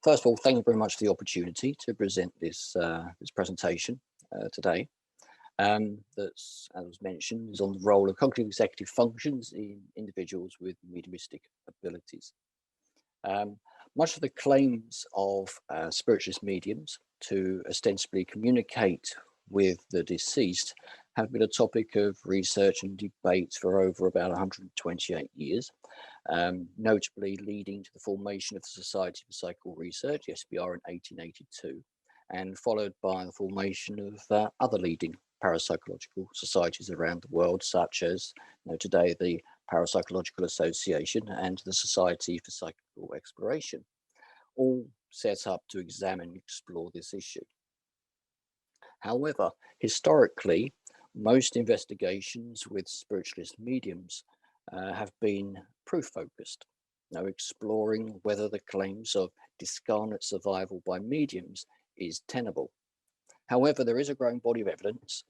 First of all, thank you very much for the opportunity to present this presentation today. That's, as was mentioned, is on the role of cognitive executive functions in individuals with mediumistic abilities. Much of the claims of spiritualist mediums to ostensibly communicate with the deceased have been a topic of research and debate for over about 128 years, notably leading to the formation of the Society for Psychical Research, SPR, in 1882, and followed by the formation of other leading parapsychological societies around the world, such as today the Parapsychological Association and the Society for Psychical Exploration, all set up to examine and explore this issue. However, historically, most investigations with spiritualist mediums have been proof-focused, exploring whether the claims of discarnate survival by mediums is tenable. However, there is a growing body of evidence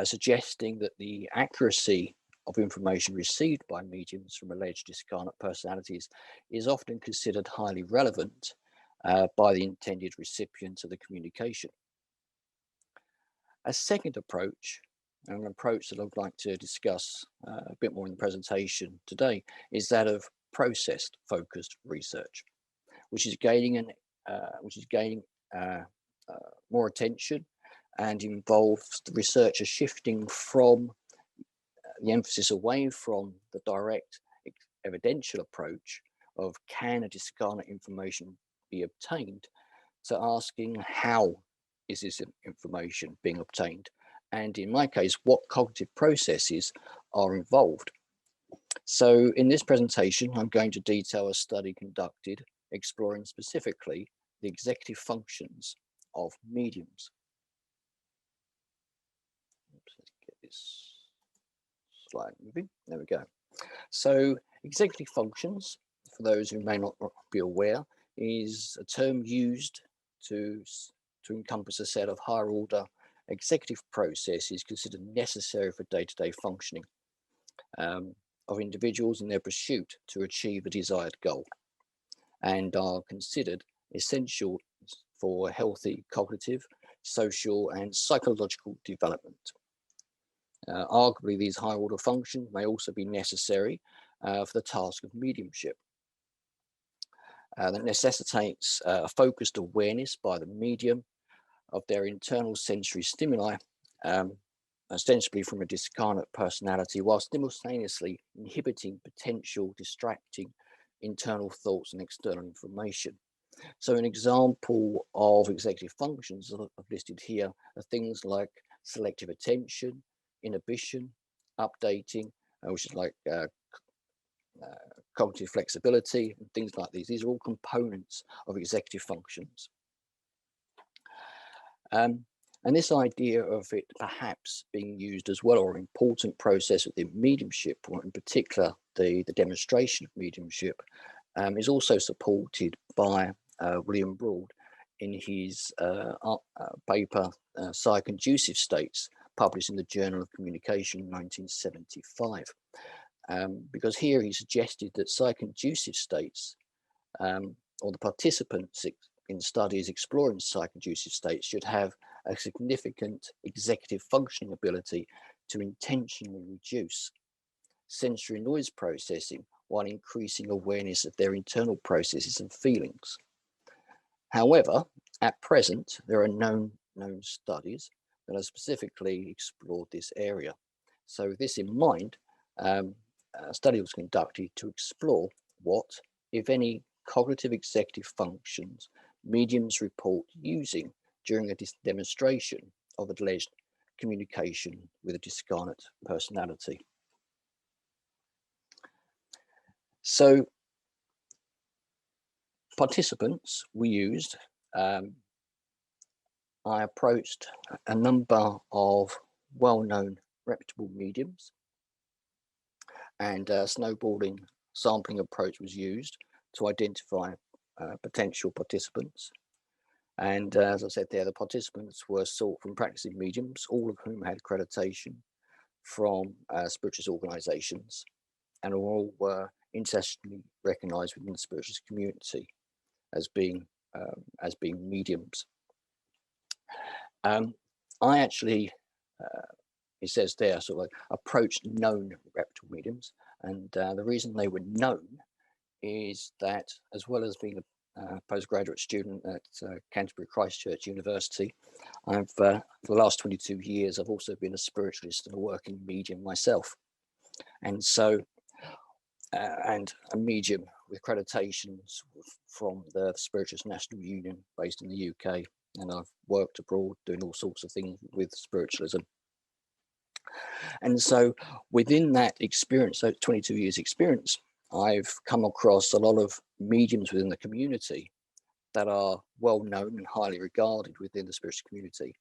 suggesting that the accuracy of information received by mediums from alleged discarnate personalities is often considered highly relevant by the intended recipients of the communication. A second approach, and an approach that I'd like to discuss a bit more in the presentation today, is that of process-focused research, which is gaining more attention and involves the researcher shifting from the emphasis away from the direct evidential approach of can a discarnate information be obtained, to asking how is this information being obtained, and in my case, what cognitive processes are involved. So in this presentation, I'm going to detail a study conducted exploring specifically the executive functions of mediums. Oops, let's get this slide moving. There we go. So executive functions, for those who may not be aware, is a term used to encompass a set of higher order executive processes considered necessary for day-to-day functioning of individuals in their pursuit to achieve a desired goal, and are considered essential for healthy cognitive, social, and psychological development. Arguably, these higher order functions may also be necessary for the task of mediumship. That necessitates a focused awareness by the medium of their internal sensory stimuli, ostensibly from a discarnate personality, while simultaneously inhibiting potential distracting internal thoughts and external information. So an example of executive functions I've listed here are things like selective attention, inhibition, updating, which is like cognitive flexibility and things like these. These are all components of executive functions. And this idea of it perhaps being used as well, or an important process within mediumship, or in particular the demonstration of mediumship, is also supported by William Broad in his paper Psych-Inducive States, published in the Journal of Communication in 1975. Because here he suggested that psych-inducive states, or the participants in studies exploring psych-inducive states, should have a significant executive functioning ability to intentionally reduce sensory noise processing while increasing awareness of their internal processes and feelings. However, at present, there are known studies that have specifically explored this area. So with this in mind, a study was conducted to explore what, if any, cognitive executive functions mediums report using during a demonstration of alleged communication with a discarnate personality. So participants we used, I approached a number of well-known reputable mediums, and a snowballing sampling approach was used to identify potential participants. And as I said there, the participants were sought from practicing mediums, all of whom had accreditation from spiritualist organizations, and all were internationally recognized within the spiritualist community as being as being mediums. I actually, it says there, sort of approached known reputable mediums, and the reason they were known is that, as well as being a postgraduate student at Canterbury Christchurch University, I've for the last 22 years I've also been a spiritualist and a working medium myself, and so and a medium with accreditations from the Spiritualist National Union based in the UK, and I've worked abroad doing all sorts of things with spiritualism. And so within that experience, so 22 years experience, I've come across a lot of mediums within the community that are well known and highly regarded within the spiritual community.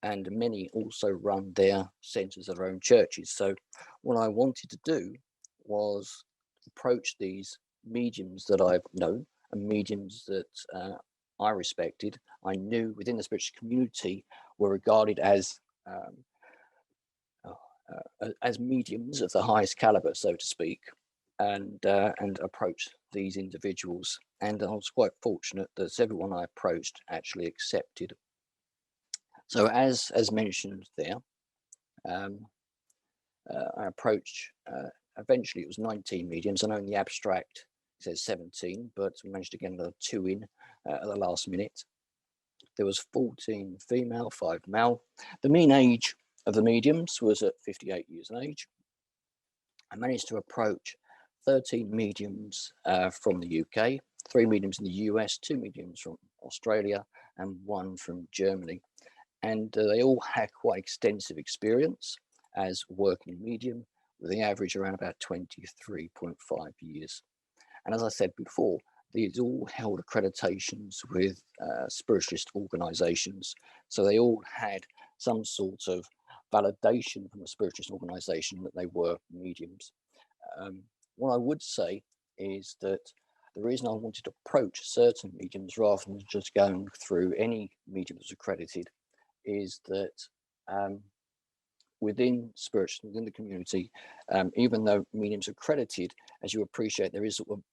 And many also run their centres of their own churches. So what I wanted to do was approach these mediums that I've known and mediums that I respected, I knew within the spiritual community were regarded as mediums of the highest caliber, so to speak, and approach these individuals. And I was quite fortunate that everyone I approached actually accepted. So as mentioned there, I approached, eventually it was 19 mediums. I know in the abstract it says 17, but we managed to get another 2 in at the last minute. There was 14 female, 5 male. The mean age of the mediums was at 58 years of age. I managed to approach 13 mediums from the UK, 3 mediums in the US, 2 mediums from Australia, and 1 from Germany. And they all had quite extensive experience as working medium, with the average around about 23.5 years. And as I said before, these all held accreditations with spiritualist organizations. So they all had some sort of validation from a spiritualist organization that they were mediums. What I would say is that the reason I wanted to approach certain mediums rather than just going through any medium that's accredited is that within spiritual, within the community, even though mediums are accredited, as you appreciate, there is sort of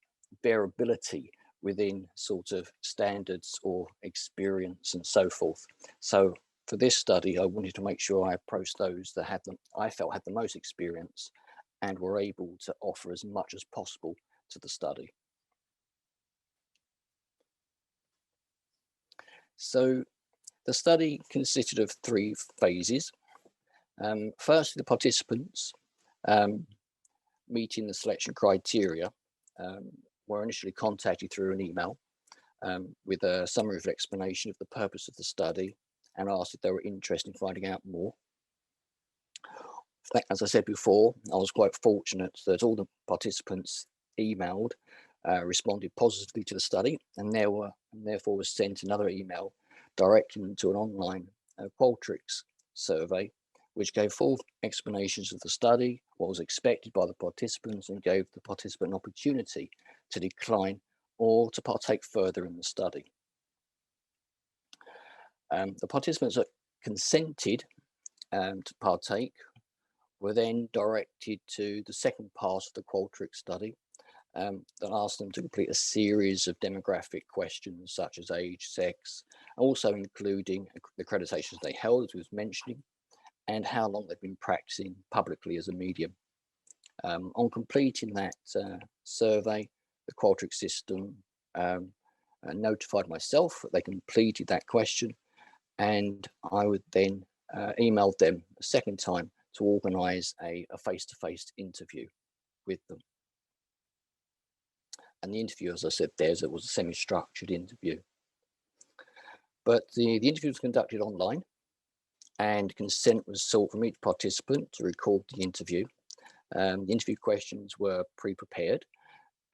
variability within sort of standards or experience and so forth. So for this study, I wanted to make sure I approached those that had them, I felt had the most experience and were able to offer as much as possible to the study. So the study consisted of 3 phases. Firstly, the participants meeting the selection criteria were initially contacted through an email with a summary of explanation of the purpose of the study and asked if they were interested in finding out more. As I said before, I was quite fortunate that all the participants emailed, responded positively to the study, and therefore was sent another email directing them to an online Qualtrics survey, which gave full explanations of the study, what was expected by the participants, and gave the participant an opportunity to decline or to partake further in the study. The participants that consented to partake were then directed to the second part of the Qualtrics study that asked them to complete a series of demographic questions such as age, sex, also including the accreditations they held, as we was mentioning, and how long they've been practicing publicly as a medium. On completing that survey, the Qualtrics system notified myself that they completed that question, and I would then email them a second time to organise a face-to-face interview with them. And the interview, as I said, it was a semi-structured interview. But the interview was conducted online, and consent was sought from each participant to record the interview. The interview questions were pre-prepared,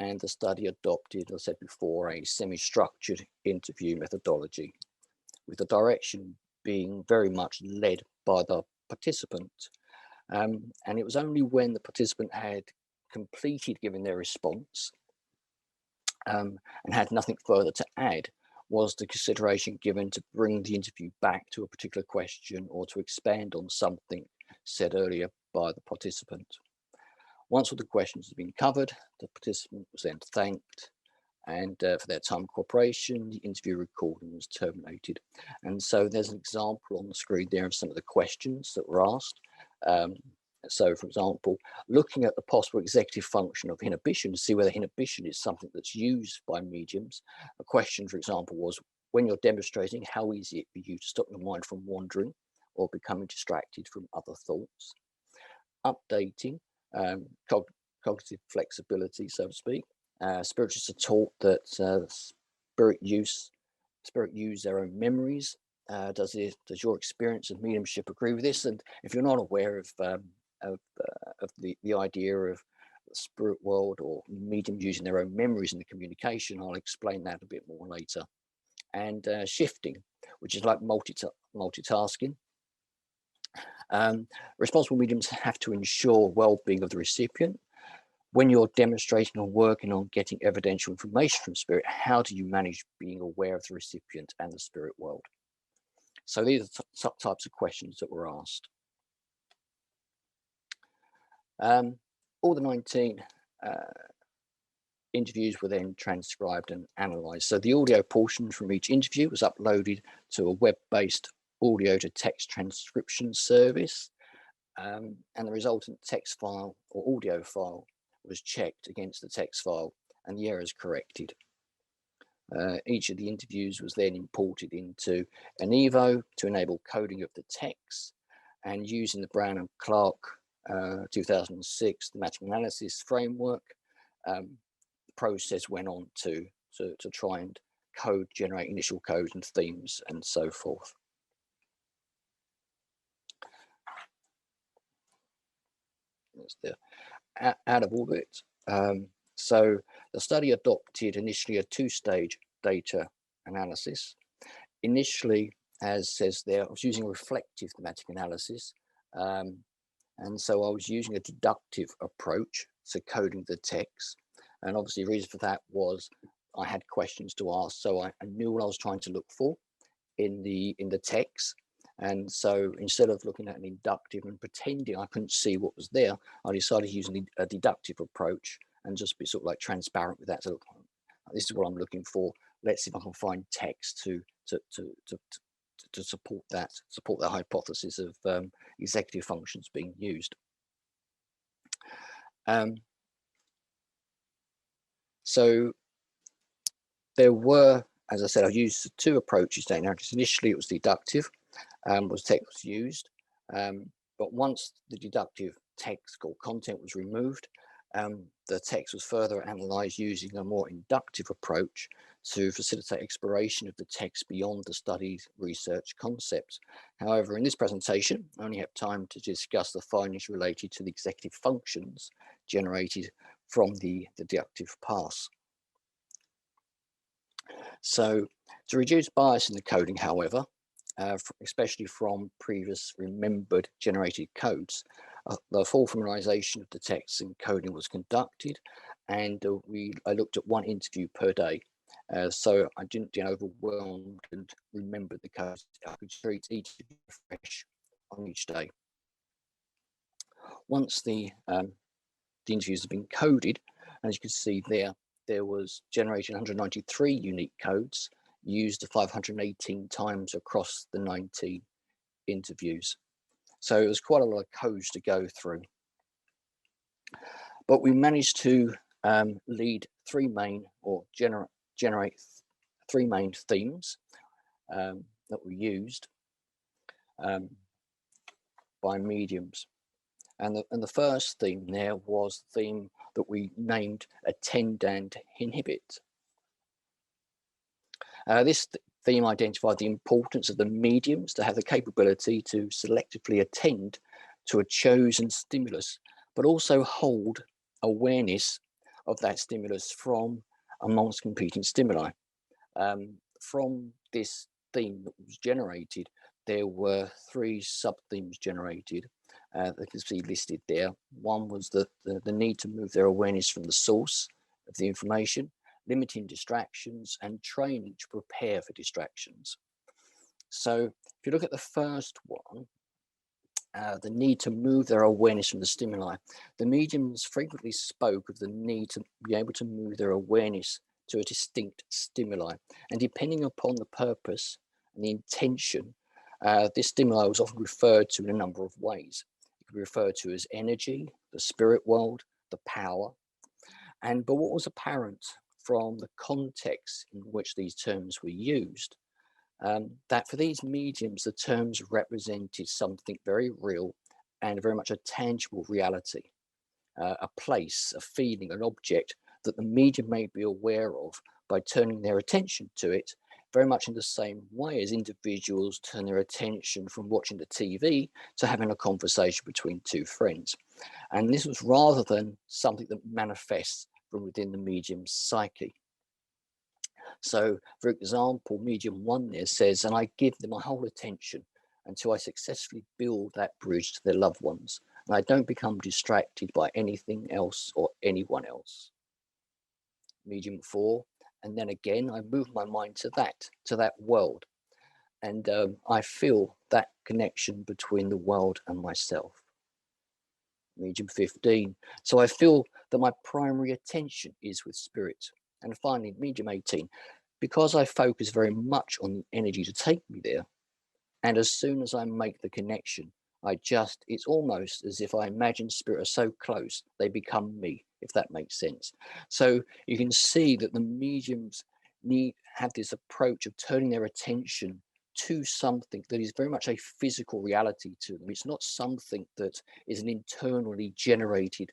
and the study adopted, as I said before, a semi-structured interview methodology, with the direction being very much led by the participant. And it was only when the participant had completed giving their response and had nothing further to add was the consideration given to bring the interview back to a particular question or to expand on something said earlier by the participant. Once all the questions had been covered, the participant was then thanked And for their time of cooperation, the interview recording was terminated. And so there's an example on the screen there of some of the questions that were asked. So, for example, looking at the possible executive function of inhibition to see whether inhibition is something that's used by mediums. A question, for example, was, when you're demonstrating, how easy it for you to stop your mind from wandering or becoming distracted from other thoughts? Updating, cognitive flexibility, so to speak. Spiritualists are taught that spirit use their own memories. Does your experience of mediumship agree with this? And if you're not aware of the idea of the spirit world or mediums using their own memories in the communication, I'll explain that a bit more later. And shifting, which is like multitasking. Responsible mediums have to ensure well-being of the recipient. When you're demonstrating or working on getting evidential information from spirit, how do you manage being aware of the recipient and the spirit world? So these are types of questions that were asked. All the 19 interviews were then transcribed and analysed. So the audio portion from each interview was uploaded to a web-based audio to text transcription service, and the resultant text file or audio file was checked against the text file and the errors corrected. Each of the interviews was then imported into an Evo to enable coding of the text, and using the Brown and Clark 2006 thematic analysis framework, the process went on to try and generate initial codes and themes and so forth. Out of orbit. So the study adopted initially a two-stage data analysis. Initially, as says there, I was using a reflective thematic analysis. And so I was using a deductive approach to coding the text. And obviously the reason for that was I had questions to ask. So I knew what I was trying to look for in the text. And so instead of looking at an inductive and pretending I couldn't see what was there, I decided using a deductive approach and just be sort of like transparent with that. So this is what I'm looking for. Let's see if I can find text to support that hypothesis of executive functions being used. So there were, as I said, I used two approaches to analysis. Initially, it was deductive. Text was used, but once the deductive text or content was removed, the text was further analysed using a more inductive approach to facilitate exploration of the text beyond the studied research concepts. However, in this presentation, I only have time to discuss the findings related to the executive functions generated from the deductive pass. So to reduce bias in the coding, however, especially from previous remembered generated codes, the full familiarization of the text and coding was conducted, and I looked at one interview per day, so I didn't get overwhelmed and remember the codes. I could treat each fresh on each day. Once the interviews have been coded, as you can see there was generated 193 unique codes, used 518 times across the 19 interviews. So it was quite a lot of codes to go through. But we managed to lead three main or generate three main themes that were used by mediums. And the first theme there was the theme that we named attend and inhibit. This theme identified the importance of the mediums to have the capability to selectively attend to a chosen stimulus, but also hold awareness of that stimulus from amongst competing stimuli. From this theme that was generated, there were three sub-themes generated. They can see listed there. One was the need to move their awareness from the source of the information, limiting distractions, and training to prepare for distractions. So if you look at the first one, the need to move their awareness from the stimuli, the mediums frequently spoke of the need to be able to move their awareness to a distinct stimuli. And depending upon the purpose and the intention, this stimuli was often referred to in a number of ways. It could be referred to as energy, the spirit world, the power. But what was apparent from the context in which these terms were used, that for these mediums, the terms represented something very real and very much a tangible reality, a place, a feeling, an object that the medium may be aware of by turning their attention to it, very much in the same way as individuals turn their attention from watching the TV to having a conversation between two friends. And this was rather than something that manifests from within the medium's psyche. So, for example, medium 1 there says, and I give them my whole attention until I successfully build that bridge to their loved ones, and I don't become distracted by anything else or anyone else. Medium 4, and then again, I move my mind to that world, and I feel that connection between the world and myself. Medium 15, so I feel that my primary attention is with spirit. And finally, medium 18, because I focus very much on the energy to take me there, and as soon as I make the connection, it's almost as if I imagine spirit are so close, they become me, if that makes sense. So you can see that the mediums have this approach of turning their attention to something that is very much a physical reality to them. It's not something that is an internally generated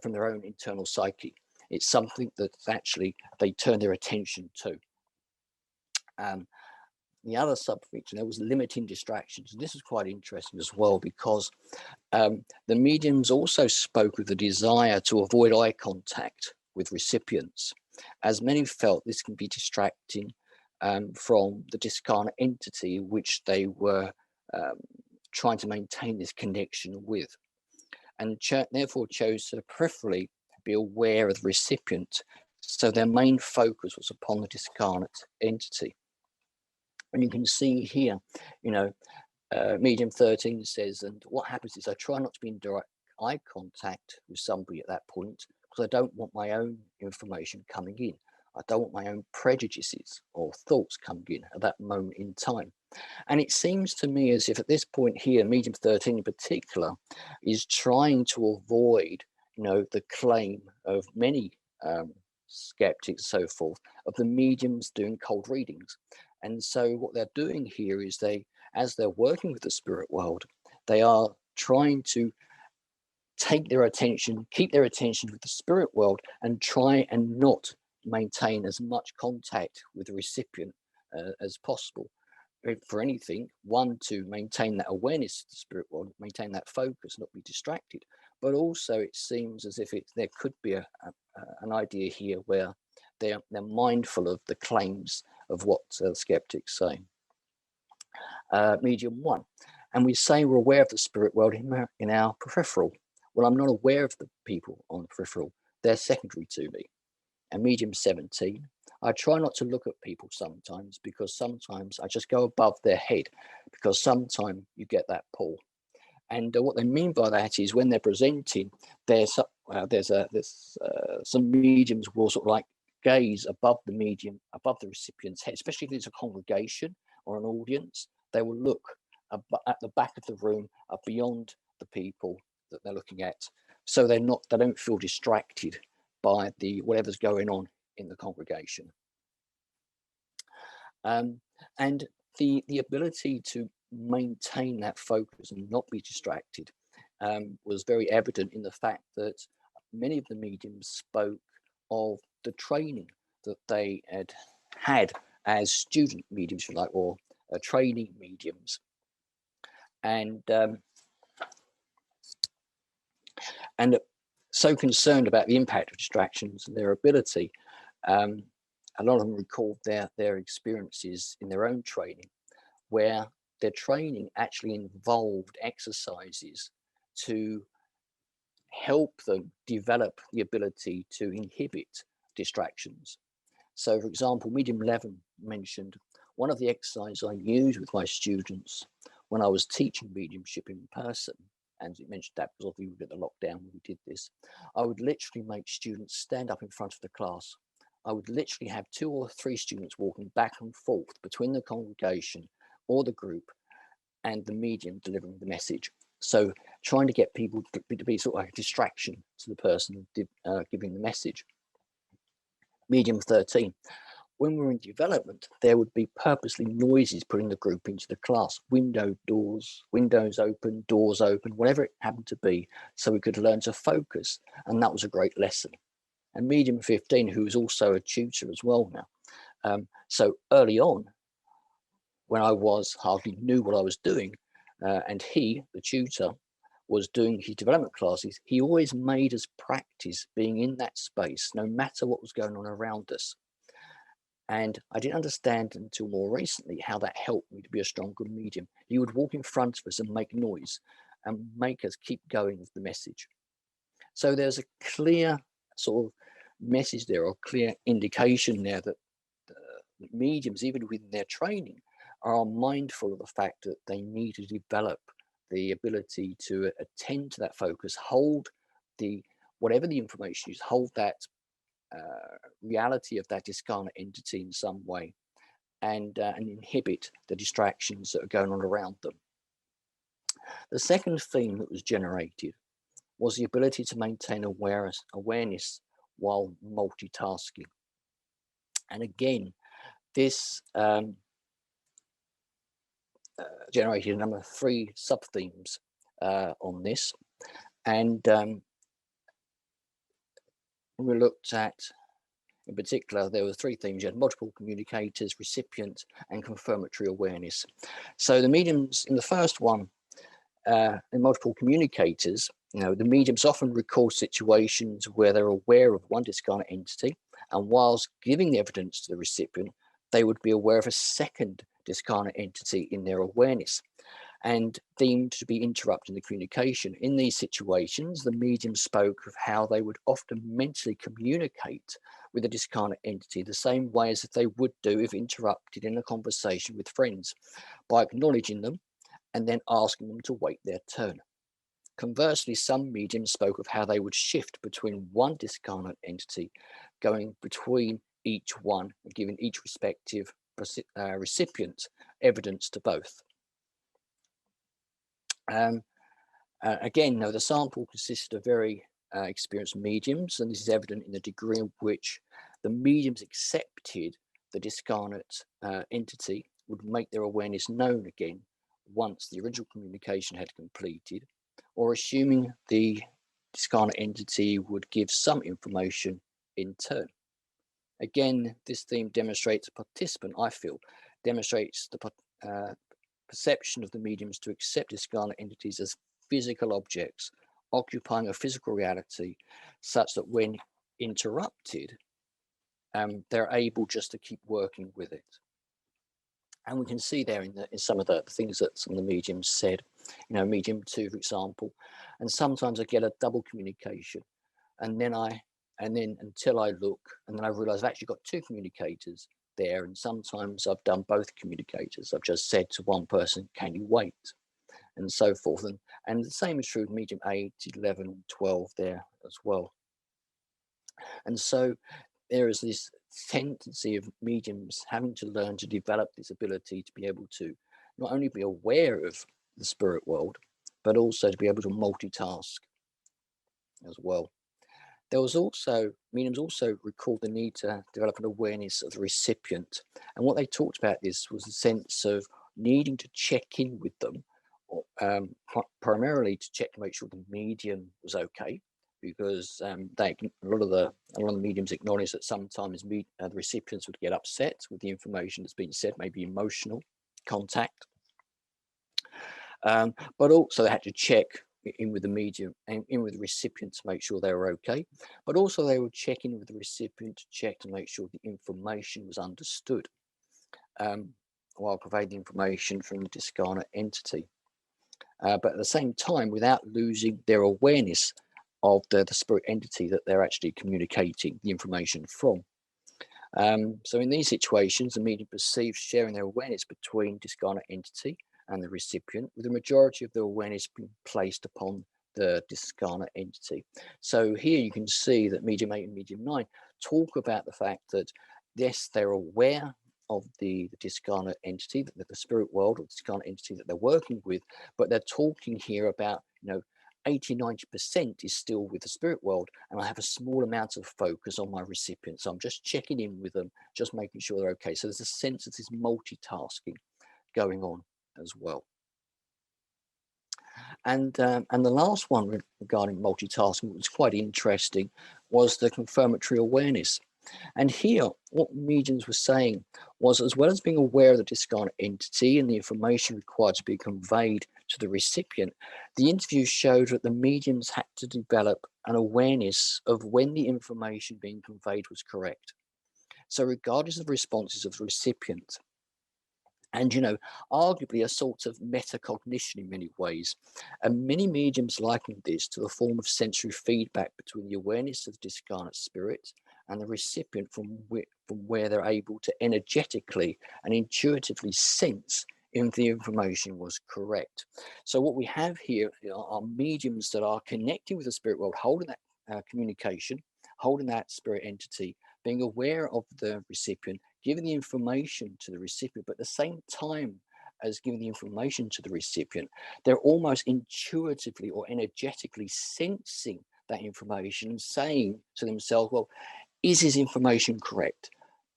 from their own internal psyche. It's something that actually they turn their attention to. The other subfeature there was limiting distractions. And this is quite interesting as well, because the mediums also spoke of the desire to avoid eye contact with recipients, as many felt this can be distracting from the discarnate entity which they were trying to maintain this connection with, and therefore chose to peripherally be aware of the recipient. So their main focus was upon the discarnate entity. And you can see here, medium 13 says, and what happens is I try not to be in direct eye contact with somebody at that point, because I don't want my own information coming in. I don't want my own prejudices or thoughts coming in at that moment in time. And it seems to me as if at this point here, medium 13 in particular, is trying to avoid, the claim of many skeptics, so forth, of the mediums doing cold readings. And so what they're doing here is as they're working with the spirit world, they are trying to keep their attention with the spirit world and try and not maintain as much contact with the recipient as possible. For anything, one, to maintain that awareness of the spirit world, maintain that focus, not be distracted. But also it seems as if there could be an idea here where they're mindful of the claims of what skeptics say. Medium 1, and we say we're aware of the spirit world in our peripheral. Well, I'm not aware of the people on the peripheral. They're secondary to me. And medium 17, I try not to look at people sometimes, because sometimes I just go above their head, because sometimes you get that pull. And what they mean by that is when they're presenting, there's some mediums will sort of like gaze above the recipient's head, especially if it's a congregation or an audience. They will look at the back of the room, beyond the people that they're looking at, so they don't feel distracted by whatever's going on in the congregation. And the ability to maintain that focus and not be distracted was very evident in the fact that many of the mediums spoke of the training that they had as student mediums, if you like, or training mediums. And so concerned about the impact of distractions and their ability, a lot of them recalled their experiences in their own training, where their training actually involved exercises to help them develop the ability to inhibit distractions. So, for example, medium 11 mentioned one of the exercises I used with my students when I was teaching mediumship in person, and it mentioned that because obviously we did the lockdown when we did this, I would literally make students stand up in front of the class. I would literally have 2 or 3 students walking back and forth between the congregation or the group and the medium delivering the message. So trying to get people to be sort of like a distraction to the person giving the message. Medium 13. When we're in development, there would be purposely noises putting the group into the class, windows open, doors open, whatever it happened to be, so we could learn to focus. And that was a great lesson. And medium 15, who is also a tutor as well now. So early on, when I hardly knew what I was doing, and he, the tutor, was doing his development classes, he always made us practice being in that space, no matter what was going on around us. And I didn't understand until more recently how that helped me to be a stronger medium. He would walk in front of us and make noise and make us keep going with the message. So there's a clear sort of message there, or clear indication there that mediums, even within their training, are mindful of the fact that they need to develop the ability to attend to that focus, hold whatever the information is, hold that reality of that discarnate entity in some way, and inhibit the distractions that are going on around them. The second theme that was generated was the ability to maintain awareness while multitasking. And again, this generated a number of 3 sub-themes on this. And we looked at, in particular, there were 3 themes. You had multiple communicators, recipient, and confirmatory awareness. So the mediums in the first one, in multiple communicators, the mediums often recall situations where they're aware of one discarnate entity, and whilst giving the evidence to the recipient, they would be aware of a second discarnate entity in their awareness and deemed to be interrupting the communication. In these situations, the medium spoke of how they would often mentally communicate with a discarnate entity the same way as if they would do if interrupted in a conversation with friends, by acknowledging them and then asking them to wait their turn. Conversely, some mediums spoke of how they would shift between one discarnate entity, going between each one and giving each respective recipient evidence to both. Again, the sample consisted of very experienced mediums, and this is evident in the degree in which the mediums accepted the discarnate entity would make their awareness known again once the original communication had completed, or assuming the discarnate entity would give some information in turn. Again, this theme demonstrates a participant, I feel, demonstrates the perception of the mediums to accept discarnate entities as physical objects occupying a physical reality, such that when interrupted, they're able just to keep working with it. And we can see there in some of the things that some of the mediums said, medium 2, for example, and sometimes I get a double communication, and then until I look, and then I realize I've actually got 2 communicators there, and sometimes I've done both communicators. I've just said to one person, can you wait? And so forth. And the same is true with medium 8, 11, 12 there as well. And so there is this tendency of mediums having to learn to develop this ability to be able to not only be aware of the spirit world, but also to be able to multitask as well. Mediums also recalled the need to develop an awareness of the recipient. And what they talked about this was a sense of needing to check in with them, primarily to check to make sure the medium was okay, because a lot of the mediums acknowledge that sometimes the recipients would get upset with the information that's been said, maybe emotional contact. But also they had to check in with the medium and in with the recipient to make sure they were okay. But also they would check in with the recipient to check to make sure the information was understood, while providing the information from the discarnate entity. But at the same time, without losing their awareness of the spirit entity that they're actually communicating the information from. So in these situations, the medium perceives sharing their awareness between discarnate entity and the recipient, with the majority of their awareness being placed upon the discarnate entity. So here you can see that medium 8 and medium 9 talk about the fact that, yes, they're aware of the discarnate entity, the spirit world or discarnate entity that they're working with, but they're talking here about, 80-90% is still with the spirit world, and I have a small amount of focus on my recipient. So I'm just checking in with them, just making sure they're okay. So there's a sense of this multitasking going on as well. And the last one regarding multitasking, which was quite interesting, was the confirmatory awareness. And here, what mediums were saying was, as well as being aware of the discarnate entity and the information required to be conveyed to the recipient, the interview showed that the mediums had to develop an awareness of when the information being conveyed was correct. So regardless of the responses of the recipient, and arguably a sort of metacognition in many ways. And many mediums liken this to the form of sensory feedback between the awareness of the discarnate spirit and the recipient, from where they're able to energetically and intuitively sense if the information was correct. So what we have here are mediums that are connecting with the spirit world, holding that communication, holding that spirit entity, being aware of the recipient, giving the information to the recipient, but at the same time as giving the information to the recipient, they're almost intuitively or energetically sensing that information and saying to themselves, well, is this information correct?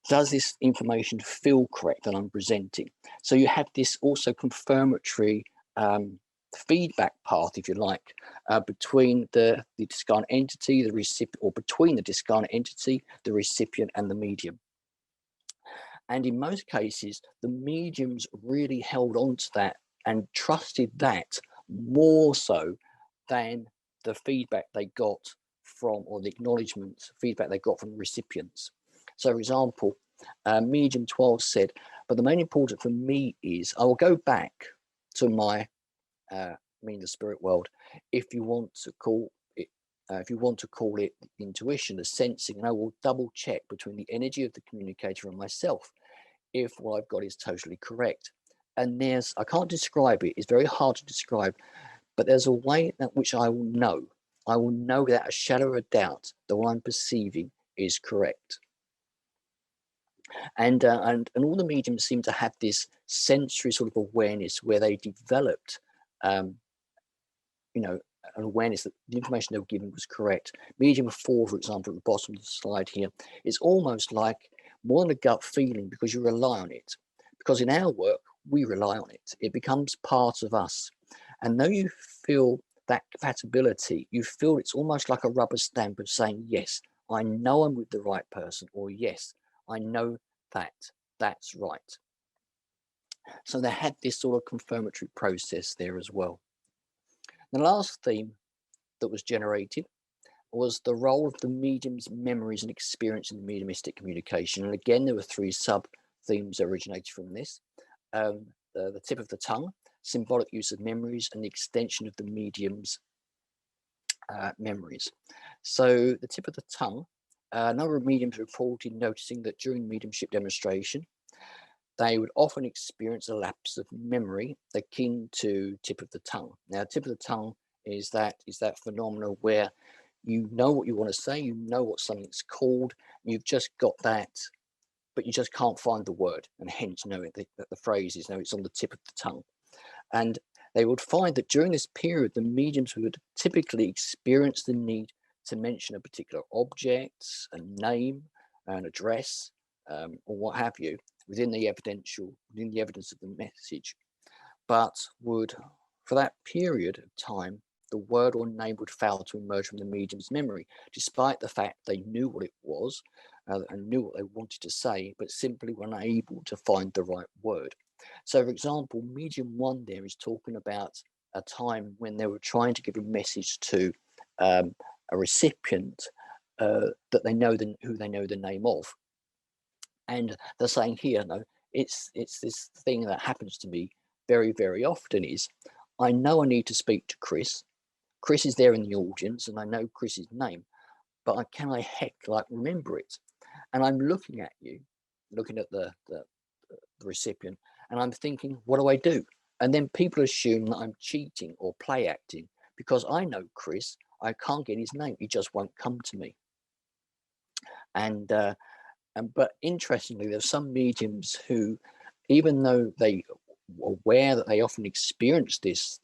Does this information feel correct that I'm presenting? So you have this also confirmatory feedback path, if you like, between the discarnate entity, the recipient, or between the discarnate entity, the recipient, and the medium. And in most cases, the mediums really held on to that and trusted that more so than the feedback they got from, or the acknowledgement feedback they got from the recipients. So, for example, medium 12 said, but the main important for me is I will go back to my the spirit world, if you want to call it intuition, the sensing, and I will double check between the energy of the communicator and myself if what I've got is totally correct. And I can't describe it, it's very hard to describe, but there's a way in which I will know without a shadow of a doubt that what I'm perceiving is correct. And all the mediums seem to have this sensory sort of awareness where they developed an awareness that the information they were given was correct. Medium 4, for example, at the bottom of the slide here, is almost like more than a gut feeling, because you rely on it. Because in our work, we rely on it. It becomes part of us. And though you feel that compatibility, you feel it's almost like a rubber stamp of saying, yes, I know I'm with the right person, or yes, I know that that's right. So they had this sort of confirmatory process there as well. The last theme that was generated was the role of the medium's memories and experience in the mediumistic communication. And again, there were 3 sub-themes that originated from this. The tip of the tongue, symbolic use of memories, and the extension of the medium's memories. So the tip of the tongue, a number of mediums reported noticing that during mediumship demonstration, they would often experience a lapse of memory akin to tip of the tongue. Now, tip of the tongue is that phenomenon where you know what you want to say, you know what something's called, you've just got that, but you just can't find the word, and hence know it, that the phrase is, it's on the tip of the tongue. And they would find that during this period, the mediums would typically experience the need to mention a particular object, a name, an address, or what have you, within the evidence of the message, but would, for that period of time, the word or name would fail to emerge from the medium's memory, despite the fact they knew what it was and knew what they wanted to say, but simply were unable to find the right word. So, for example, medium 1 there is talking about a time when they were trying to give a message to a recipient that they know who they know the name of. And they're saying here, no, it's this thing that happens to me very, very often is, I know I need to speak to Chris. Chris is there in the audience and I know Chris's name, but can I remember it? And I'm looking at you, looking at the recipient, and I'm thinking, what do I do? And then people assume that I'm cheating or play acting because I know Chris, I can't get his name. He just won't come to me. But interestingly, there's some mediums who, even though they were aware that they often experience this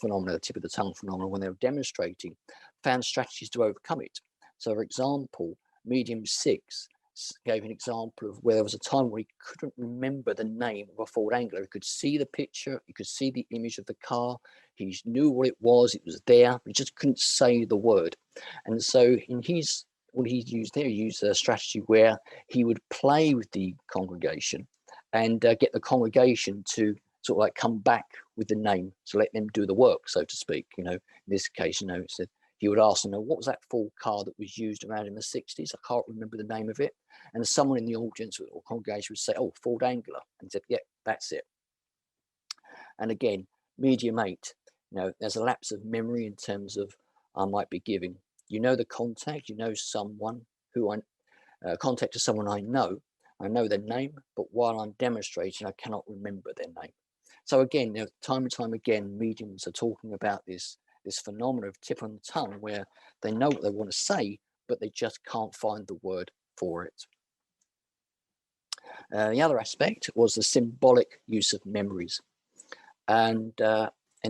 phenomenon, the tip of the tongue phenomenon, when they were demonstrating, found strategies to overcome it. So, for example, medium 6 gave an example of where there was a time where he couldn't remember the name of a Ford Anglia. He could see the picture, he could see the image of the car, he knew what it was there, but he just couldn't say the word. And so in his, what he used there, he used a strategy where he would play with the congregation and get the congregation to sort of like come back with the name, to let them do the work, so to speak. You know, in this case, you know, it said, he would ask them, what was that Ford car that was used around in the 60s? I can't remember the name of it. And someone in the audience or congregation would say, oh, Ford Anglia. And said, yeah, that's it. And again, medium 8, you know, there's a lapse of memory in terms of I might be giving. You know the contact, you know someone who I contacted someone I know their name, but while I'm demonstrating, I cannot remember their name. So again, you know, time and time again, mediums are talking about this phenomenon of tip on the tongue, where they know what they want to say, but they just can't find the word for it. The other aspect was the symbolic use of memories. And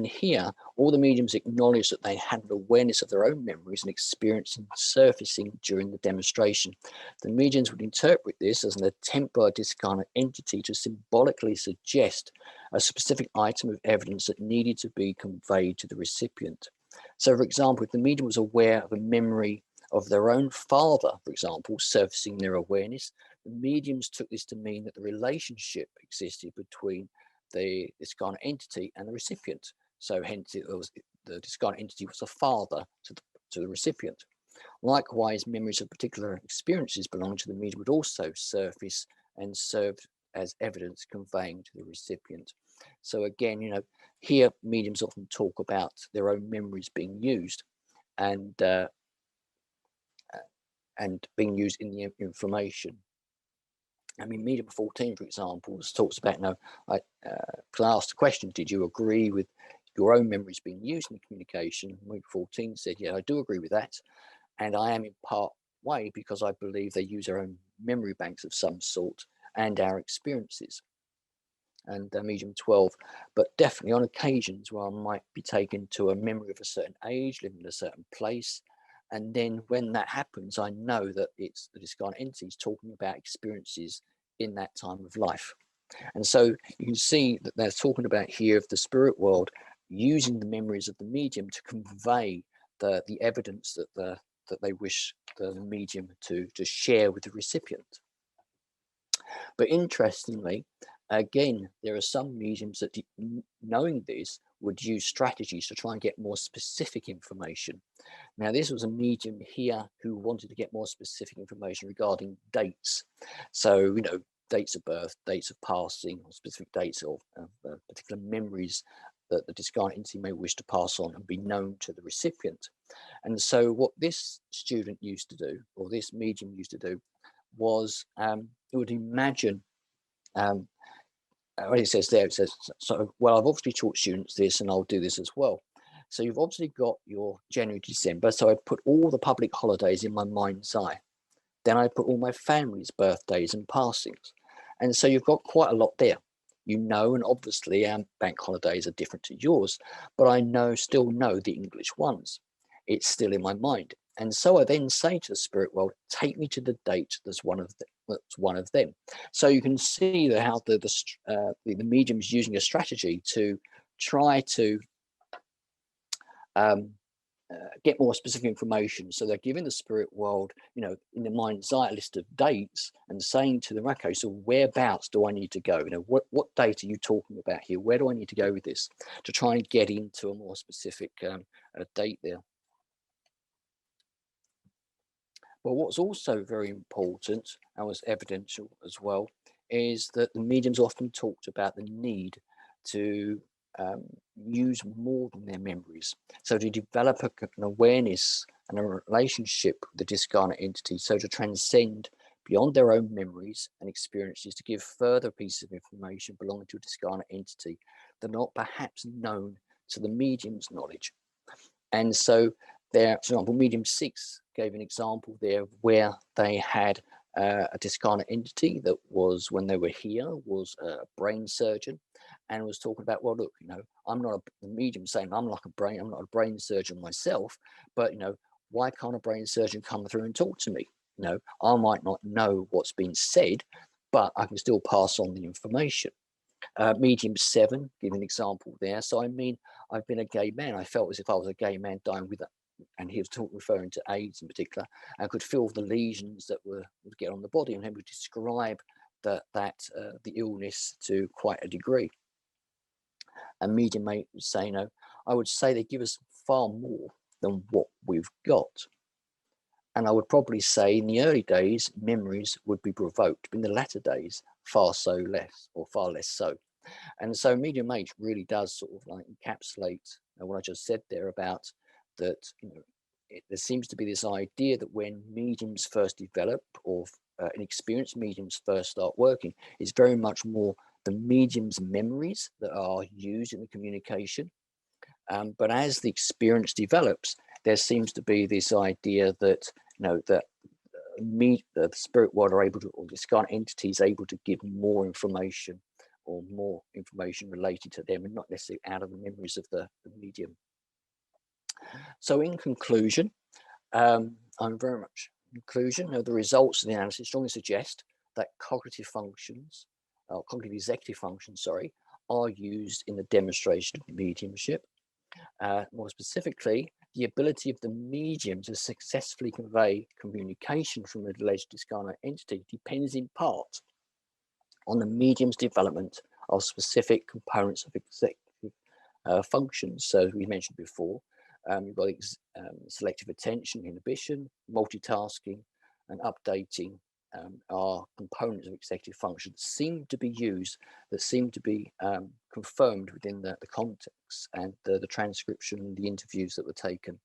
here, all the mediums acknowledged that they had an awareness of their own memories and experiencing surfacing during the demonstration. The mediums would interpret this as an attempt by a discarnate entity to symbolically suggest a specific item of evidence that needed to be conveyed to the recipient. So, for example, if the medium was aware of a memory of their own father, for example, surfacing their awareness, the mediums took this to mean that the relationship existed between the discarnate entity and the recipient. So hence the discarnate entity was a father to the recipient. Likewise, memories of particular experiences belonging to the medium would also surface and serve as evidence conveying to the recipient. So again, you know, here mediums often talk about their own memories being used and being used in the information. I mean, medium 14, for example, talks about, I asked the question, did you agree with your own memories being used in the communication? Medium 14 said, yeah, I do agree with that. And I am in part way because I believe they use their own memory banks of some sort and our experiences. And medium 12, but definitely on occasions where I might be taken to a memory of a certain age, living in a certain place. And then when that happens, I know that it's the discarnate entities talking about experiences in that time of life. And so you can see that they're talking about here of the spirit world using the memories of the medium to convey the evidence that they wish the medium to share with the recipient. But interestingly, again, there are some mediums that, knowing this, would use strategies to try and get more specific information. Now, this was a medium here who wanted to get more specific information regarding dates. So, you know, dates of birth, dates of passing, or specific dates of particular memories that the discarnate entity may wish to pass on and be known to the recipient. And so what this student used to do, or this medium used to do, was it would imagine, what it says there, it says, so, well, I've obviously taught students this and I'll do this as well. So you've obviously got your January, December. So I put all the public holidays in my mind's eye. Then I put all my family's birthdays and passings. And so you've got quite a lot there. You know, and obviously our bank holidays are different to yours, but I still know the English ones. It's still in my mind. And so I then say to the spirit world, take me to the date that's one of them. So you can see how the medium's using a strategy to try to get more specific information. So they're giving the spirit world, you know, in the mind's eye, a list of dates and saying to them, okay, so whereabouts do I need to go? You know, what date are you talking about here? Where do I need to go with this to try and get into a more specific date there? But what's also very important, and was evidential as well, is that the mediums often talked about the need to use more than their memories. So to develop an awareness and a relationship with the discarnate entity, so to transcend beyond their own memories and experiences, to give further pieces of information belonging to a discarnate entity that are not perhaps known to the medium's knowledge. And so there, for example, medium 6 gave an example there where they had a discarnate entity that was, when they were here, was a brain surgeon, and was talking about, well, look, I'm not the medium saying I'm not a brain surgeon myself, but why can't a brain surgeon come through and talk to me? I might not know what's been said, but I can still pass on the information. Medium 7, give an example there. So I mean, I've been a gay man. I felt as if I was a gay man dying with it, and he was referring to AIDS in particular, and could feel the lesions that would get on the body, and he would describe the illness to quite a degree. And medium 8 would say, I would say they give us far more than what we've got. And I would probably say in the early days, memories would be provoked, but in the latter days, far less so. And so medium 8 really does sort of like encapsulate what I just said there about that, there seems to be this idea that when mediums first develop, or inexperienced mediums first start working, it's very much more the medium's memories that are used in the communication. But as the experience develops, there seems to be this idea that that the spirit world are able to, or this kind of entity is able to give more information, or more information related to them, and not necessarily out of the memories of the medium. So in conclusion, I'm very much in conclusion, the results of the analysis strongly suggest that cognitive executive functions, are used in the demonstration of mediumship. More specifically, the ability of the medium to successfully convey communication from an alleged discarnate entity depends in part on the medium's development of specific components of executive functions. So we mentioned before, you've got selective attention, inhibition, multitasking, and updating are components of executive function that seem to be used, that seem to be confirmed within the context and the transcription, the interviews that were taken.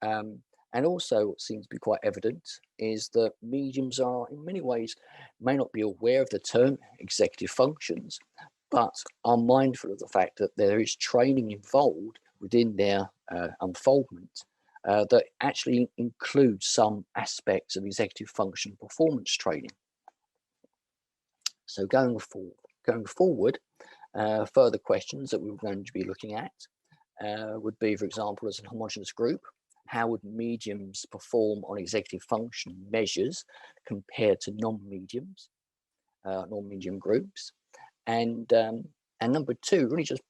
And also what seems to be quite evident is that mediums are, in many ways, may not be aware of the term executive functions, but are mindful of the fact that there is training involved within their unfoldment that actually includes some aspects of executive function performance training. So going forward, further questions that we're going to be looking at would be, for example, as a homogeneous group, how would mediums perform on executive function measures compared to non-medium groups? And number 2, really just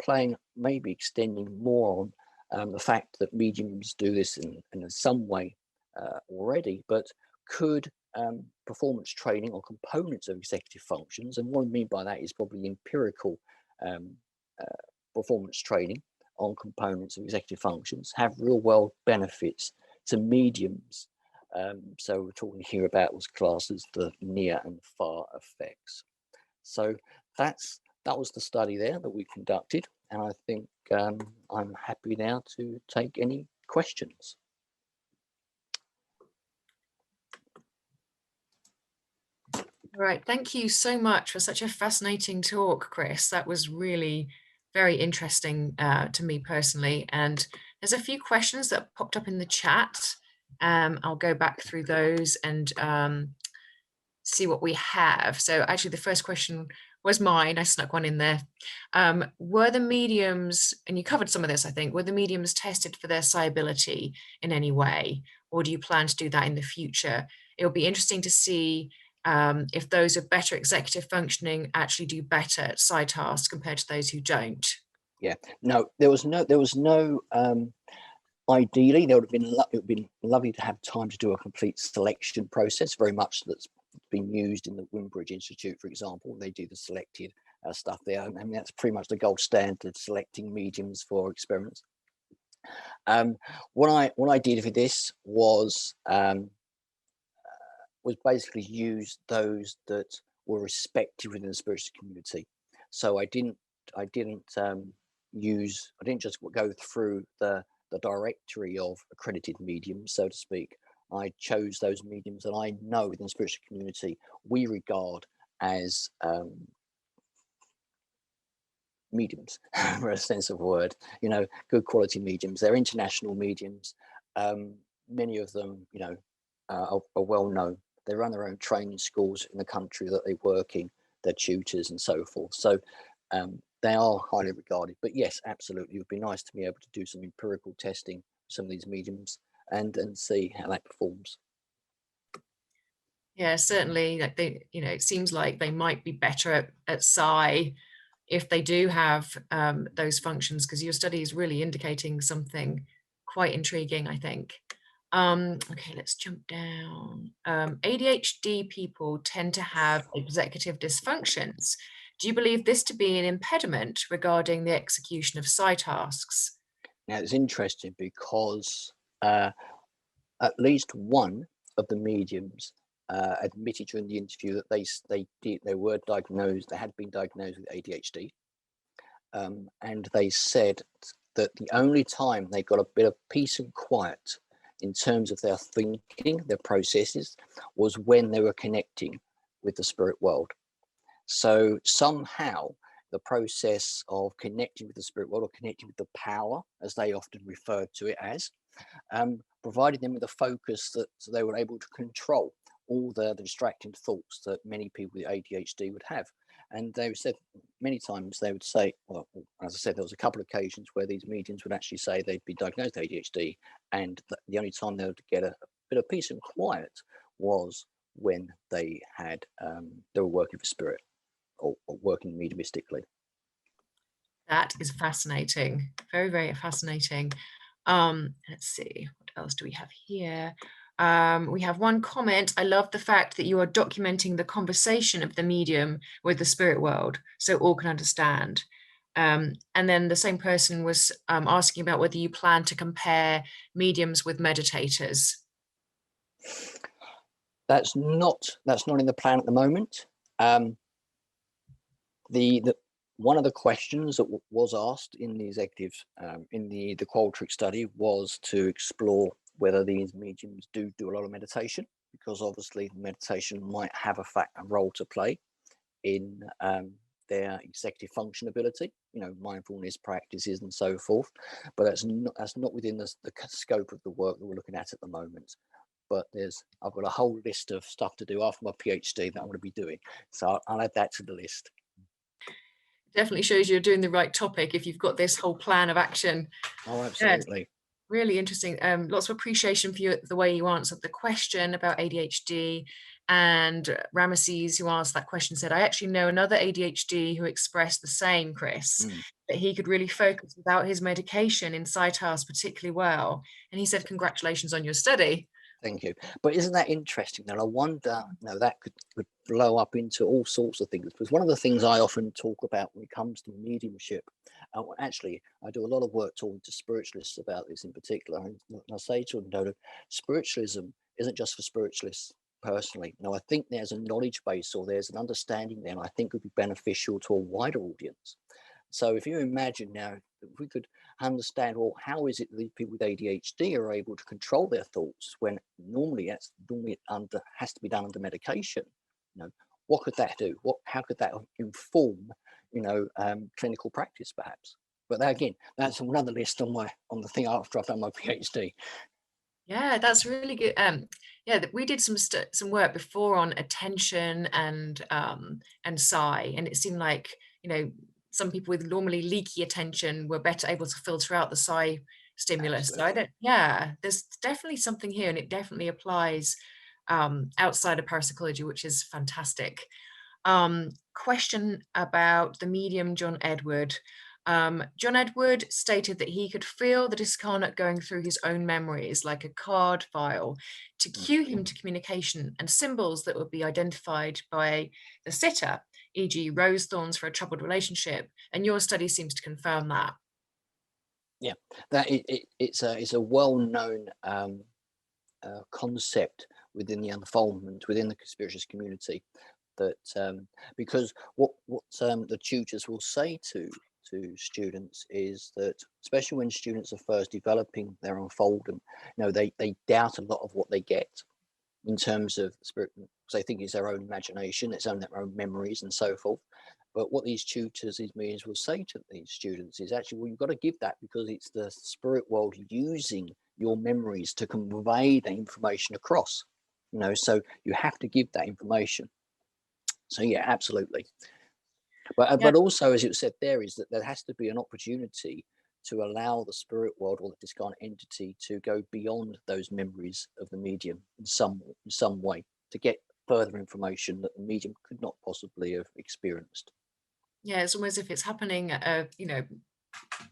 maybe extending more on the fact that mediums do this in some way already, but could performance training or components of executive functions, and what I mean by that is probably empirical performance training on components of executive functions, have real world benefits to mediums. So we're talking here about what's classed as the near and far effects. So that was the study there that we conducted, and I think I'm happy now to take any questions. Right, thank you so much for such a fascinating talk, Chris. That was really very interesting to me personally. And there's a few questions that popped up in the chat. I'll go back through those and see what we have. So actually the first question was mine. I snuck one in there. Were the mediums, and you covered some of this, I think, were the mediums tested for their psiability in any way? Or do you plan to do that in the future? It'll be interesting to see if those with better executive functioning actually do better at psi tasks compared to those who don't. Yeah, no, there was no ideally, it would have been lovely to have time to do a complete selection process, very much that's been used in the Wimbridge Institute, for example. They do the selected stuff there. I mean, that's pretty much the gold standard, selecting mediums for experiments. What I did for this was basically use those that were respected within the spiritual community. So I didn't just go through the directory of accredited mediums, so to speak. I chose those mediums that I know within the spiritual community we regard as mediums, for a sense of word, good quality mediums. They're international mediums. Many of them, are well known. They run their own training schools in the country that they work in, their tutors and so forth. So they are highly regarded. But yes, absolutely, it would be nice to be able to do some empirical testing for some of these mediums and see how that performs. Yeah, certainly. Like it seems like they might be better at psi if they do have those functions, because your study is really indicating something quite intriguing, I think. Okay, let's jump down. ADHD people tend to have executive dysfunctions. Do you believe this to be an impediment regarding the execution of psi tasks? Now, it's interesting because at least one of the mediums admitted during the interview that they were diagnosed, they had been diagnosed with ADHD, and they said that the only time they got a bit of peace and quiet in terms of their thinking, their processes, was when they were connecting with the spirit world. So somehow the process of connecting with the spirit world, or connecting with the power, as they often referred to it as, provided them with a focus that they were able to control all the distracting thoughts that many people with ADHD would have. And they said many times they would say, well, as I said, there was a couple of occasions where these mediums would actually say they'd be diagnosed with ADHD, and the only time they would get a bit of peace and quiet was when they were working for spirit, or working mediumistically. That is fascinating. Very, very fascinating. Let's see, what else do we have here? We have one comment. I love the fact that you are documenting the conversation of the medium with the spirit world, so all can understand. And then the same person was asking about whether you plan to compare mediums with meditators. That's not in the plan at the moment. One of the questions that was asked in the executive, in the Qualtrics study, was to explore whether these mediums do a lot of meditation, because obviously meditation might have a role to play in their executive function ability, mindfulness practices and so forth. But that's not within the scope of the work that we're looking at the moment. But I've got a whole list of stuff to do after my PhD that I'm going to be doing, so I'll add that to the list. Definitely shows you're doing the right topic if you've got this whole plan of action. Oh, absolutely. Yes, really interesting. Lots of appreciation for the way you answered the question about ADHD. And Ramesses, who asked that question, said, I actually know another ADHD who expressed the same, Chris, that he could really focus without his medication in psi tasks particularly well. And he said, congratulations on your study. Thank you. But isn't that interesting? Now, I wonder, that could blow up into all sorts of things. Because one of the things I often talk about when it comes to mediumship, actually, I do a lot of work talking to spiritualists about this in particular. And I say to them, that spiritualism isn't just for spiritualists personally. I think there's a knowledge base, or there's an understanding there, and I think would be beneficial to a wider audience. So if you imagine now, if we could understand, well, how is it that people with ADHD are able to control their thoughts when normally it has to be done under medication? What could that do? How could that inform, clinical practice perhaps? But that's another list on the thing after I've done my PhD. Yeah, that's really good. Yeah, we did some work before on attention and psi, and it seemed like some people with normally leaky attention were better able to filter out the psi stimulus. Absolutely. So there's definitely something here, and it definitely applies outside of parapsychology, which is fantastic. Question about the medium John Edward. John Edward stated that he could feel the discarnate going through his own memories like a card file to cue him to communication and symbols that would be identified by the sitter, e.g. rose thorns for a troubled relationship. And your study seems to confirm that. Yeah, that it's a well-known concept within the unfoldment, within the conspiracist community, that because what the tutors will say to students is that, especially when students are first developing their unfoldment, they doubt a lot of what they get. in terms of spirit, because they think it's their own imagination, it's their own memories and so forth. But what these tutors, these mediums will say to these students is actually, well, you've got to give that because it's the spirit world using your memories to convey the information across, so you have to give that information. So yeah, absolutely. But also, as you said, there is that there has to be an opportunity to allow the spirit world or the discarnate entity to go beyond those memories of the medium in some way to get further information that the medium could not possibly have experienced. Yeah, it's almost as if it's happening at a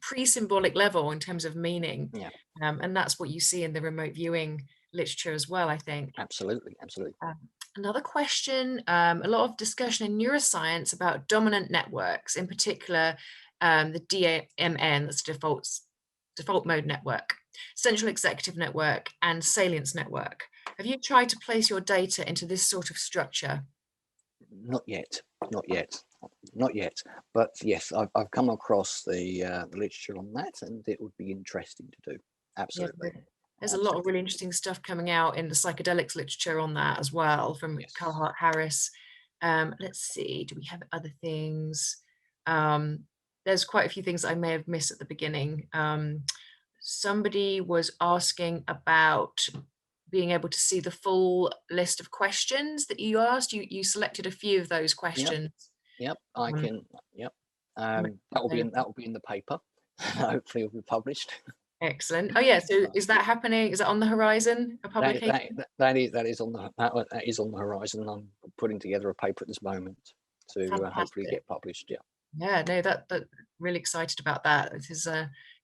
pre-symbolic level in terms of meaning. Yeah, and that's what you see in the remote viewing literature as well, I think. absolutely. Another question, a lot of discussion in neuroscience about dominant networks, in particular the DMN, that's default mode network, central executive network, and salience network. Have you tried to place your data into this sort of structure? Not yet. But yes, I've come across the literature on that, and it would be interesting to do. Absolutely. Yeah, there's a lot of really interesting stuff coming out in the psychedelics literature on that as well, from Carl Hart Harris. Let's see, do we have other things? There's quite a few things I may have missed at the beginning. Somebody was asking about being able to see the full list of questions that you asked. You selected a few of those questions. Yep, I can. Yep, that will be in the paper. Hopefully, it'll be published. Excellent. Oh yeah. So is that happening? Is that on the horizon? A publication? That is on the horizon. I'm putting together a paper at this moment to hopefully get published. Yeah. Yeah. No, that really excited about that. This is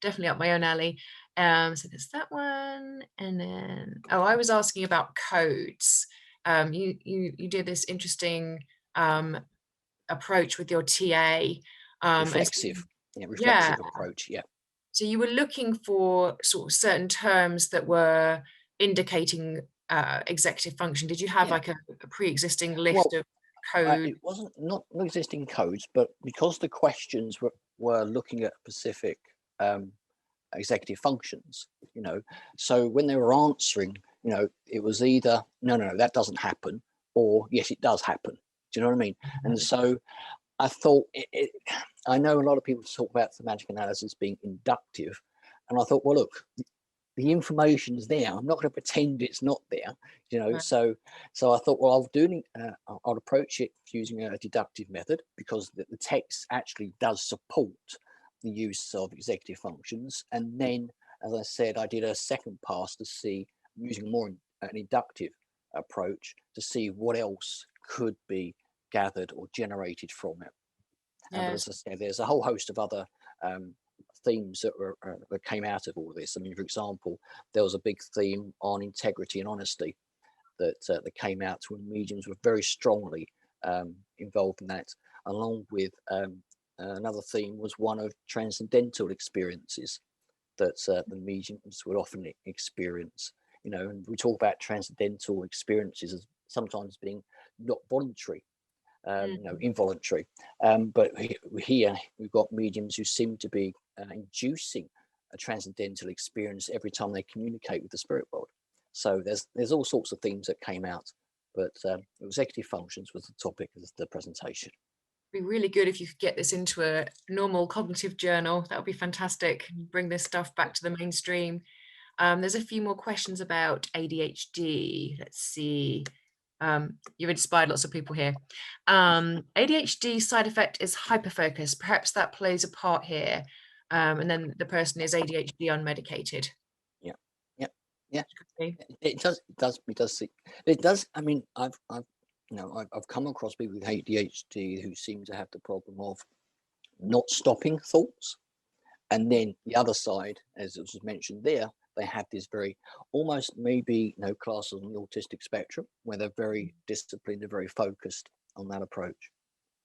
definitely up my own alley. So there's that one, and then I was asking about codes. You did this interesting approach with your TA. Reflexive approach. Yeah. So you were looking for sort of certain terms that were indicating executive function. Did you have like a pre-existing list of code? It wasn't not existing codes, but because the questions were looking at specific executive functions, so when they were answering, it was either no, that doesn't happen, or yes, it does happen. Do you know what I mean? And so I thought, I know a lot of people talk about semantic analysis being inductive, and I thought, well, look, the information is there. I'm not going to pretend it's not there, Right. So I thought, well, I'll approach it using a deductive method, because the text actually does support the use of executive functions. And then, as I said, I did a second pass to see, using more an inductive approach, to see what else could be gathered or generated from it. But as I said, there's a whole host of other themes that came out of all of this. I mean, for example, there was a big theme on integrity and honesty that came out when mediums were very strongly involved in that, along with another theme was one of transcendental experiences that the mediums would often experience. And we talk about transcendental experiences as sometimes being not voluntary, involuntary. But here we've got mediums who seem to be inducing a transcendental experience every time they communicate with the spirit world. So there's all sorts of themes that came out, but executive functions was the topic of the presentation. It'd be really good if you could get this into a normal cognitive journal. That would be fantastic. Bring this stuff back to the mainstream. There's a few more questions about ADHD. Let's see. You've inspired lots of people here. ADHD side effect is hyperfocus. Perhaps that plays a part here. And then the person is ADHD unmedicated. Yeah. It does. I mean, I've come across people with ADHD who seem to have the problem of not stopping thoughts, and then the other side, as it was mentioned there, they have this very almost maybe class on the autistic spectrum, where they're very disciplined and very focused on that approach.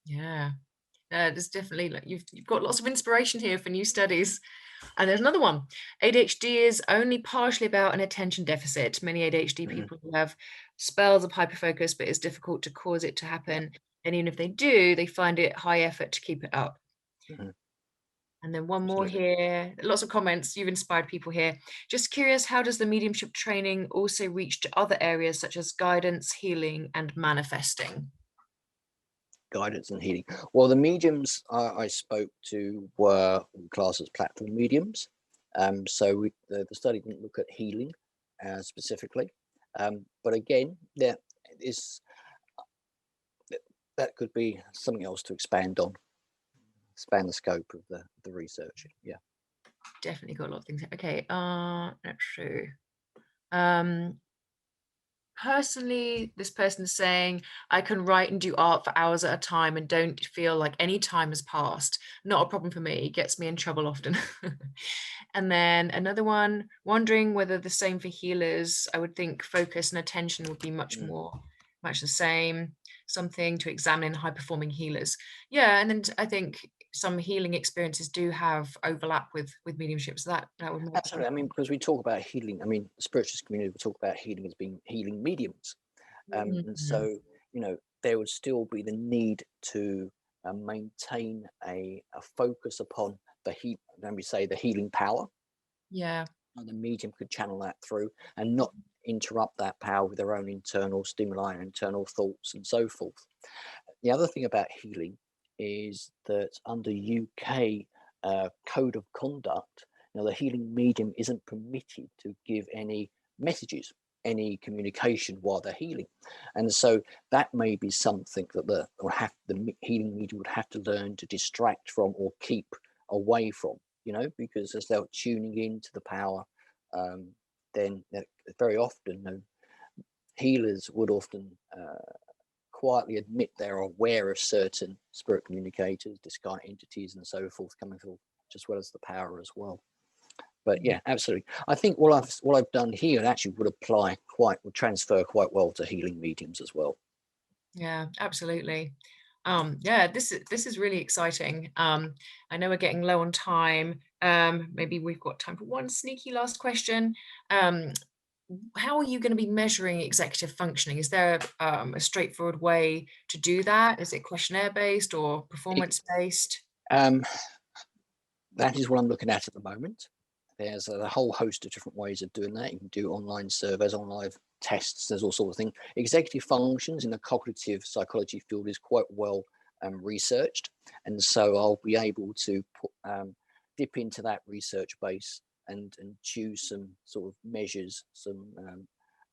Yeah, there's definitely you've got lots of inspiration here for new studies. And there's another one. ADHD is only partially about an attention deficit. Many ADHD people have spells of hyperfocus, but it's difficult to cause it to happen. And even if they do, they find it high effort to keep it up. And then one more Absolutely. here. Lots of comments. You've inspired people here. Just curious, how does the mediumship training also reach to other areas such as guidance, healing, and manifesting? Guidance and healing. Well, the mediums I spoke to were classed as platform mediums. So the study didn't look at healing specifically. But again, there is that could be something else to expand on, expand the scope of the research. Yeah. Definitely got a lot of things. Okay, let's see. Um, Personally, this person is saying, I can write and do art for hours at a time and don't feel like any time has passed. Not a problem for me. Gets me in trouble often. And then another one, wondering whether the same for healers. I would think focus and attention would be much Mm. the same. Something to examine in high performing healers. Yeah, and then I think some healing experiences do have overlap with mediumship. So that would make Absolutely. I mean, because we talk about healing, I mean, the spiritualist community will talk about healing as being healing mediums. And Mhm. so, there would still be the need to maintain a focus upon when we say the healing power, Yeah. and the medium could channel that through and not interrupt that power with their own internal stimuli and internal thoughts and so forth. The other thing about healing is that under UK code of conduct, the healing medium isn't permitted to give any messages, any communication while they're healing, and so that may be something that the healing medium would have to learn to distract from or keep away from. Because as they're tuning into the power, um, then very often, healers would often quietly admit they're aware of certain spirit communicators, discarnate entities, and so forth coming through, as well as the power as well. But yeah, absolutely. I think what I've done here actually would transfer quite well to healing mediums as well. Yeah, absolutely. Yeah, this is really exciting. I know we're getting low on time. Maybe we've got time for one sneaky last question. Um, how are you going to be measuring executive functioning? Is there a straightforward way to do that? Is it questionnaire based or It, performance based? um, that is what I'm looking at the moment. There's a whole host of different ways of doing that. You can do online surveys, online tests. There's all sorts of things. Executive functions in the cognitive psychology field is quite well researched, and so I'll be able to dip into that research base and choose some sort of measures, some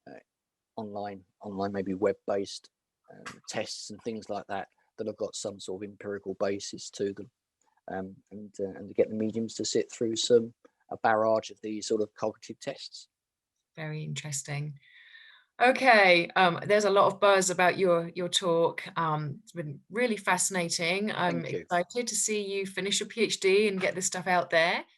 uh, online maybe web-based tests and things like that have got some sort of empirical basis to them, and to get the mediums to sit through a barrage of these sort of cognitive tests. Very interesting. Okay, there's a lot of buzz about your talk. It's been really fascinating. I'm Thank you. excited to see you finish your PhD and get this stuff out there.